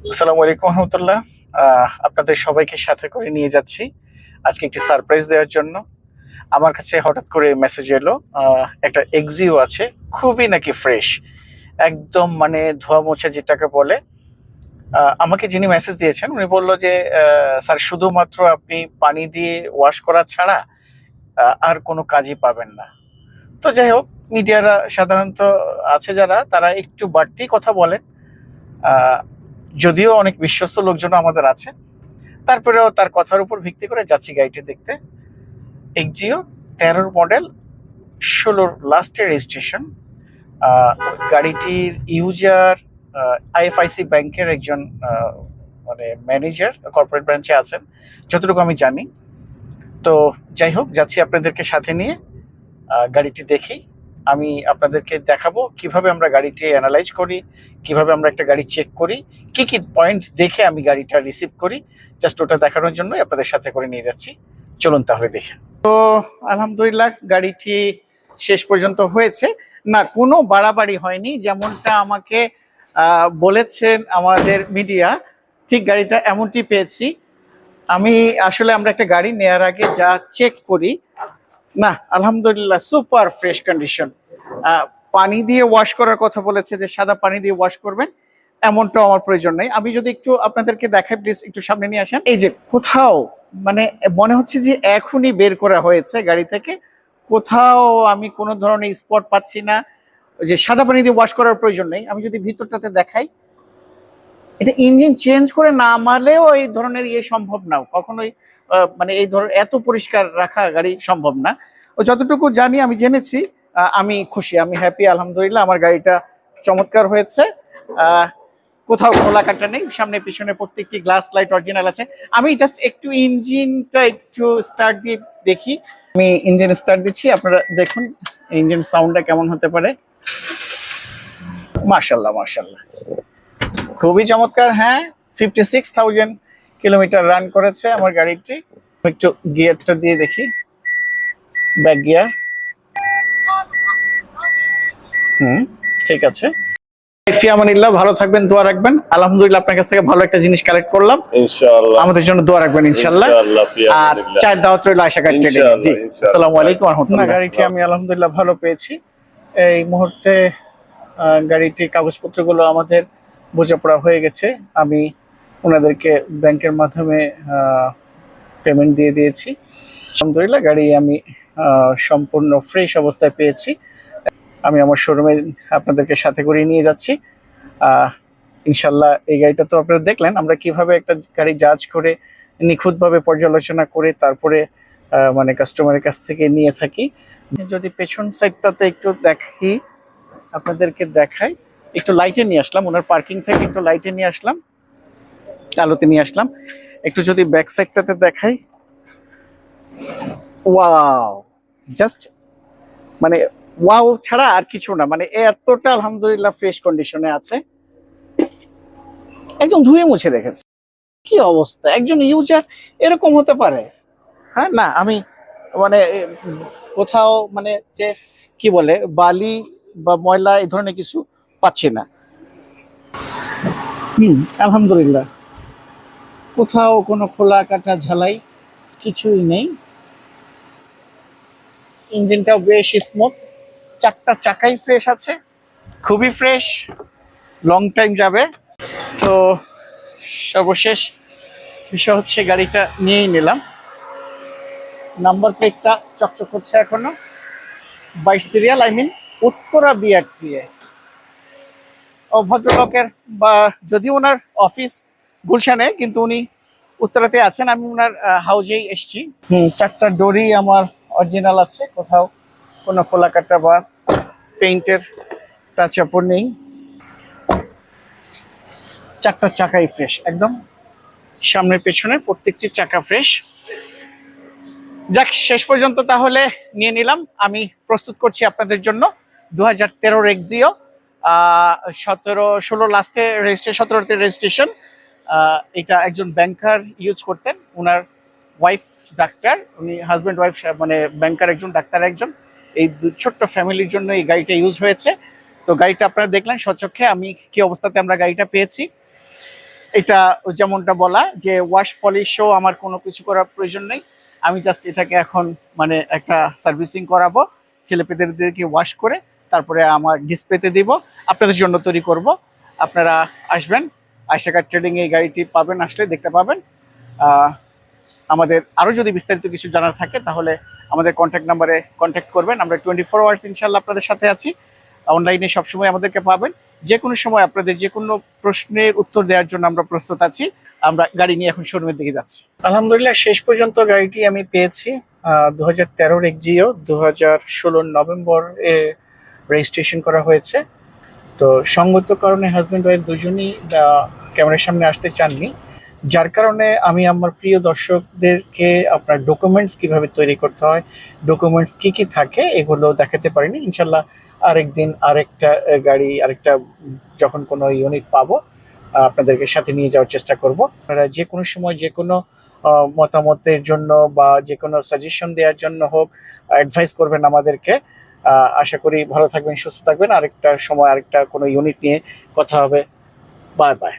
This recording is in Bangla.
আসসালামু আলাইকুম রহমতুল্লাহ। আপনাদের সবাইকে সাথে করে নিয়ে যাচ্ছি আজকে একটি সারপ্রাইজ দেওয়ার জন্য। আমার কাছে হঠাৎ করে মেসেজ এলো, একটা এক্সিও আছে, খুবই নাকি ফ্রেশ, একদম মানে ধোয়া মোছা যেটাকে বলে। আমাকে যিনি মেসেজ দিয়েছেন উনি বললো যে স্যার শুধুমাত্র আপনি পানি দিয়ে ওয়াশ করা ছাড়া আর কোনো কাজই পাবেন না। তো যাই হোক, মিডিয়ারা সাধারণত আছে যারা, তারা একটু বাড়তি কথা বলেন। আহ, যদিও অনেক বিশ্বস্ত লোকজন আমাদের আছে, তারপরেও তার কথার উপর ভিত্তি করে যাচ্ছি গাড়িটি দেখতে। এক্সিও 13 মডেল, 16 লাস্টের রেজিস্ট্রেশন। গাড়িটির ইউজার আইএফআইসি ব্যাংকের একজন মানে ম্যানেজার, কর্পোরেট ব্রাঞ্চে আছেন যতটুকু আমি জানি। তো যাই হোক, যাচ্ছি আপনাদেরকে সাথে নিয়ে, গাড়িটি দেখি। আমি আপনাদেরকে দেখাবো কিভাবে আমরা গাড়িটি অ্যানালাইজ করি, কিভাবে আমরা একটা গাড়ি চেক করি, কি কি পয়েন্ট দেখে আমি গাড়িটা রিসিভ করি। জাস্ট ওটা দেখানোর জন্য আপনাদের সাথে করে নিয়ে যাচ্ছি। চলুন তাহলে দেখি। তো আলহামদুলিল্লাহ গাড়িটি শেষ পর্যন্ত হয়েছে। না, কোনো বাড়াবাড়ি হয়নি, যেমনটা আমাকে বলেছেন আমাদের মিডিয়া, ঠিক গাড়িটা এমনটি পেয়েছি আমি। আসলে আমরা একটা গাড়ি নেওয়ার আগে যা চেক করি, না আলহামদুলিল্লাহ সুপার ফ্রেশ কন্ডিশন। পানি দিয়ে ওয়াশ করার কথা বলেছে, যে সাদা পানি দিয়ে ওয়াশ করবেন, এমনটাও আমার প্রয়োজন নেই। আমি যদি একটু আপনাদেরকে দেখাই, প্লিজ একটু সামনে নিয়ে আসেন। এই যে কোথাও মানে মনে হচ্ছে যে এখনই বের করা হয়েছে গাড়ি থেকে, কোথাও আমি কোনো ধরনের স্পট পাচ্ছি না। যে সাদা পানি দিয়ে ওয়াশ করার প্রয়োজন নেই। আমি যদি ভিতরটাতে দেখাই, এটা ইঞ্জিন চেঞ্জ করে নামালেও এই ধরনের সম্ভব না কখনোই। মানে এই ধরনের এত পরিষ্কার রাখা গাড়ি সম্ভব না। ও যতটুকু জানি, আমি জেনেছি, আমি খুশি, আমি হ্যাপি আলহামদুলিল্লাহ। আমার গাড়িটা চমৎকার হয়েছে। কোথাও খোলা কাটা নেই, সামনে পিছনে প্রত্যেকটি গ্লাস লাইট অরিজিনাল আছে। আমি জাস্ট একটু ইঞ্জিনটা একটু স্টার্ট দিয়ে দেখি। আমি ইঞ্জিন স্টার্ট দিচ্ছি, আপনারা দেখুন ইঞ্জিন সাউন্ডটা কেমন হতে পারে। মার্শাল্লাহ মার্শাল্লাহ, খুবই চমৎকার। হ্যাঁ, 56,000 কিলোমিটার রান করেছে আমার গাড়িটি। একটু গিয়ারটা দিয়ে দেখি, ব্যাক গিয়ার। ঠিক আছে। ফিয়ামানিল্লাহ, ভালো থাকবেন, দোয়া রাখবেন। আলহামদুলিল্লাহ আপনার কাছ থেকে ভালো একটা জিনিস কালেক্ট করলাম, ইনশাআল্লাহ আমাদের জন্য দোয়া রাখবেন ইনশাআল্লাহ। আর চার দাওয়াত রইল আশা করি। জি, আসসালামু আলাইকুম ওয়া রাহমাতুল্লাহ। গাড়িটি আমি আলহামদুলিল্লাহ ভালো পেয়েছি। এই মুহূর্তে গাড়িটির কাগজপত্রগুলো আমাদের বোঝাপড়া হয়ে গেছে। আমি ওনাদেরকে ব্যাংকের মাধ্যমে পেমেন্ট দিয়ে দিয়েছি। আলহামদুলিল্লাহ গাড়ি আমি সম্পূর্ণ ফ্রেশ অবস্থায় পেয়েছি। আমি আমার শোরুমে আপনাদেরকে সাথে করে নিয়ে যাচ্ছি। ইনশাল্লাহ এই গাড়িটা তো আপনারা দেখলেন আমরা কিভাবে একটা গাড়ি জাজ করে, নিখুঁতভাবে পর্যালোচনা করে তারপরে মানে কাস্টমারের কাছ থেকে নিয়ে থাকি। যদি পেছন সাইডটাতে একটু দেখি, আপনাদেরকে দেখাই, একটু লাইটে নিয়ে আসলাম, ওনার পার্কিং থেকে একটু লাইটে নিয়ে আসলাম, আলোতে নিয়ে আসলাম। একটু যদি ব্যাক সাইডটাতে দেখাই, ওয়াও, জাস্ট মানে ওয়াও ছাড়া আর কিছু না। মানে এতটা আলহামদুলিল্লাহ ফ্রেশ কন্ডিশনে আছে, একদম ধুয়ে মুছে রেখেছে। কি অবস্থা, একজন ইউজার এরকম হতে পারে? হ্যাঁ, না আমি মানে কোথাও মানে যে কি বলে বালি বা ময়লা এই ধরনের কিছু পাচ্ছি না। আলহামদুলিল্লাহ কোথাও কোনো খোলা কাটা ঝালাই কিছুই নেই। ইঞ্জিনটাও বেশ স্মুথ, চারটা চাকাই ফ্রেশ আছে, খুবই ফ্রেশ, লং টাইম যাবে। তো সর্বশেষ বিষয় হচ্ছে গাড়িটা নিয়েই নিলাম। নাম্বার প্লেটটা চকচক করছে এখনো, 22 সিরিয়াল, উত্তরা BR3। ও ভদ্রলোকের বা যদিও ওনার অফিস গুলশানে, কিন্তু উনি উত্তরাতে আছেন। আমি ওনার হাউজেই এসছি। চারটা ডোরই আমার অরিজিনাল আছে, কোথাও কোনো খোলা কাটা বা পেইন্টের টাচ আপ নেই। চারটা চাকাই ফ্রেশ একদম, সামনের পেছনে প্রত্যেকটি চাকা ফ্রেশ। যাক, শেষ পর্যন্ত তাহলে নিয়ে নিলাম। আমি প্রস্তুত করছি আপনাদের জন্য 2013 এক্সিও, 16 লাস্টে রেজিস্ট্রেশন, 17তে রেজিস্ট্রেশন। এটা একজন ব্যাংকার ইউজ করতেন, ওনার ওয়াইফ ডাক্তার, উনি হাজব্যান্ড ওয়াইফ মানে ব্যাংকার একজন, ডাক্তার একজন। এই ছোট্ট ফ্যামিলির জন্য এই গাড়িটা ইউজ হয়েছে। তো গাড়িটা আপনারা দেখলেন সচক্ষে আমি কি অবস্থাতে আমরা গাড়িটা পেয়েছি। এটা যেমনটা বলা যে ওয়াশ পলিশও আমার কোনো কিছু করার প্রয়োজন নেই, আমি জাস্ট এটাকে এখন মানে একটা সার্ভিসিং করাবো, ছেলেপেদেরকে ওয়াশ করে তারপরে আমার ডিসপ্লেতে দিব, আপনাদের জন্য তৈরি করব। আপনারা আসবেন, আয়শা কার ট্রেডিং এই গাড়িটি পাবেন, আসলে দেখতে পাবেন। আমাদের আরও যদি বিস্তারিত কিছু জানার থাকে তাহলে আমাদের কন্ট্যাক্ট নাম্বারে কন্ট্যাক্ট করবেন। আমরা 24 আওয়ার্স ইনশাল্লাহ আপনাদের সাথে আছি, অনলাইনে সবসময় আমাদেরকে পাবেন। যে কোনো সময় আপনাদের যে কোনো প্রশ্নের উত্তর দেওয়ার জন্য আমরা প্রস্তুত আছি। আমরা গাড়ি নিয়ে এখন শোরুমের দিকে যাচ্ছি। আলহামদুলিল্লাহ শেষ পর্যন্ত গাড়িটি আমি পেয়েছি। 2013 এক্সিও, 2016 নভেম্বর রেজিস্ট্রেশন করা হয়েছে। তো সঙ্গত কারণে হাজব্যান্ড ওয়াইফ দুজনই ক্যামেরার সামনে আসতে চাননি, যার কারণে আমি আমার প্রিয় দর্শকদেরকে আপনার ডকুমেন্টস কিভাবে তৈরি করতে হয়, ডকুমেন্টস কি কি থাকে এগুলো দেখাতে পারিনি। ইনশাল্লাহ আরেকদিন আরেকটা গাড়ি, আরেকটা যখন কোনো ইউনিট পাবো আপনাদেরকে সাথে নিয়ে যাওয়ার চেষ্টা করব। আপনারা যে কোনো সময় যে কোনো মতামতের জন্য বা যে কোনো সাজেশন দেওয়ার জন্য হোক, অ্যাডভাইস করবেন আমাদেরকে। আশা করি ভালো থাকবেন, সুস্থ থাকবেন। আরেকটা সময় আরেকটা কোনো ইউনিট নিয়ে কথা হবে। Bye bye.